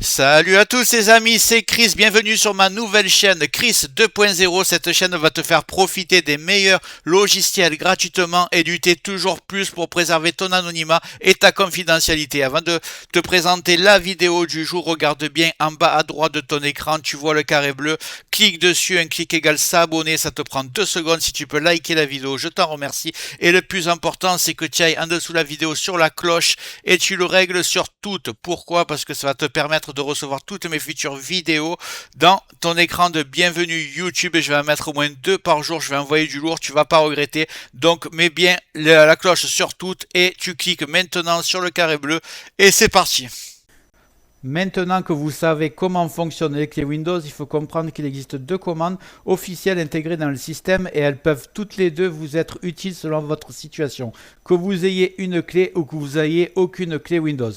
Salut à tous les amis, c'est Chris, bienvenue sur ma nouvelle chaîne Chris 2.0. Cette chaîne va te faire profiter des meilleurs logiciels gratuitement et lutter toujours plus pour préserver ton anonymat et ta confidentialité. Avant de te présenter la vidéo du jour, regarde bien en bas à droite de ton écran, tu vois le carré bleu, clique dessus, un clic égale s'abonner, ça te prend 2 secondes. Si tu peux liker la vidéo, je t'en remercie. Et le plus important, c'est que tu ailles en dessous de la vidéo sur la cloche et tu le règles sur toutes. Pourquoi? Parce que ça va te permettre de recevoir toutes mes futures vidéos dans ton écran de bienvenue YouTube, et je vais en mettre au moins 2 par jour. Je vais envoyer du lourd, tu vas pas regretter. Donc mets bien la cloche sur toutes et tu cliques maintenant sur le carré bleu et c'est parti. Maintenant que vous savez comment fonctionnent les clés Windows, il faut comprendre qu'il existe deux commandes officielles intégrées dans le système et elles peuvent toutes les deux vous être utiles selon votre situation, que vous ayez une clé ou que vous ayez aucune clé Windows.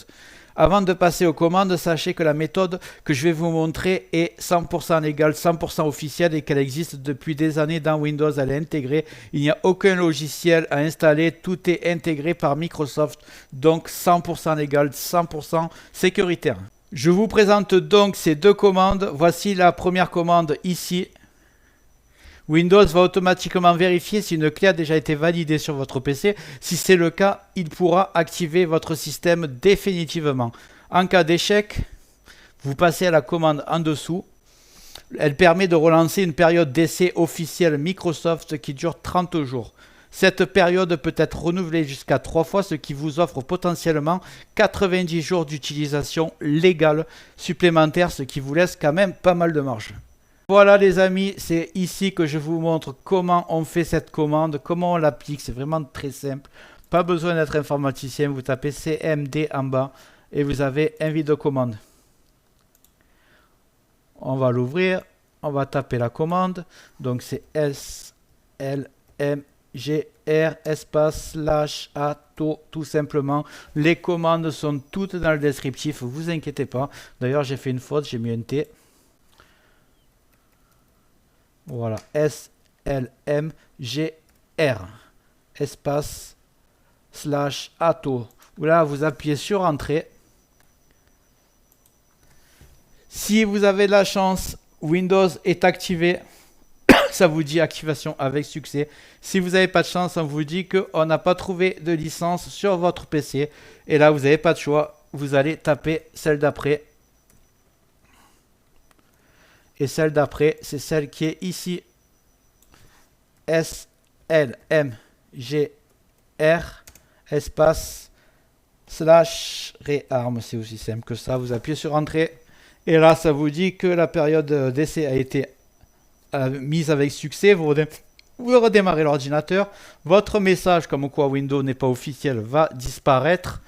Avant de passer aux commandes, sachez que la méthode que je vais vous montrer est 100% légale, 100% officielle et qu'elle existe depuis des années dans Windows. Elle est intégrée, il n'y a aucun logiciel à installer, tout est intégré par Microsoft, donc 100% légal, 100% sécuritaire. Je vous présente donc ces deux commandes. Voici la première commande ici. Windows va automatiquement vérifier si une clé a déjà été validée sur votre PC. Si c'est le cas, il pourra activer votre système définitivement. En cas d'échec, vous passez à la commande en dessous. Elle permet de relancer une période d'essai officielle Microsoft qui dure 30 jours. Cette période peut être renouvelée jusqu'à 3 fois, ce qui vous offre potentiellement 90 jours d'utilisation légale supplémentaire, ce qui vous laisse quand même pas mal de marge. Voilà les amis, c'est ici que je vous montre comment on fait cette commande, comment on l'applique. C'est vraiment très simple. Pas besoin d'être informaticien, vous tapez CMD en bas et vous avez invite de commande. On va l'ouvrir, on va taper la commande. Donc c'est SLMGR espace /A tout simplement. Les commandes sont toutes dans le descriptif, vous inquiétez pas. D'ailleurs j'ai fait une faute, j'ai mis un T. Voilà, SLMGR espace /A. Là vous appuyez sur entrée. Si vous avez de la chance, Windows est activé. Ça vous dit activation avec succès. Si vous n'avez pas de chance, on vous dit qu'on n'a pas trouvé de licence sur votre PC. Et là, vous n'avez pas de choix. Vous allez taper celle d'après. Et celle d'après, c'est celle qui est ici. SLMGR espace /rearm. C'est aussi simple que ça. Vous appuyez sur entrée. Et là, ça vous dit que la période d'essai a été mise avec succès. Vous redémarrez l'ordinateur. Votre message comme quoi Windows n'est pas officiel va disparaître.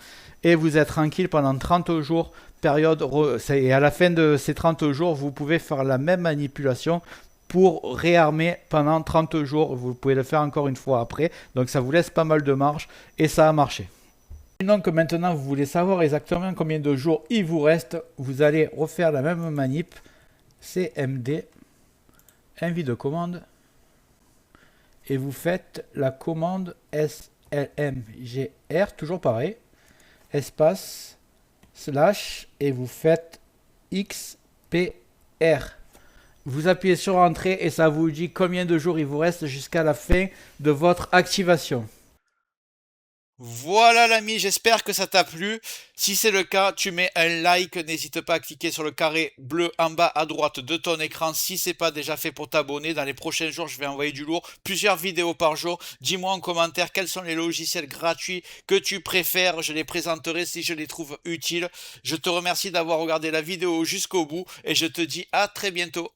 Et vous êtes tranquille pendant 30 jours. Et à la fin de ces 30 jours, vous pouvez faire la même manipulation pour réarmer pendant 30 jours. Vous pouvez le faire encore une fois après. Donc ça vous laisse pas mal de marge. Et ça a marché. Donc maintenant vous voulez savoir exactement combien de jours il vous reste, vous allez refaire la même manip, CMD, invite de commande, et vous faites la commande SLMGR, toujours pareil, espace, / et vous faites XPR. Vous appuyez sur entrée et ça vous dit combien de jours il vous reste jusqu'à la fin de votre activation. Voilà l'ami, j'espère que ça t'a plu. Si c'est le cas, tu mets un like, n'hésite pas à cliquer sur le carré bleu en bas à droite de ton écran si c'est pas déjà fait pour t'abonner. Dans les prochains jours, je vais envoyer du lourd, plusieurs vidéos par jour. Dis-moi en commentaire quels sont les logiciels gratuits que tu préfères, je les présenterai si je les trouve utiles. Je te remercie d'avoir regardé la vidéo jusqu'au bout et je te dis à très bientôt.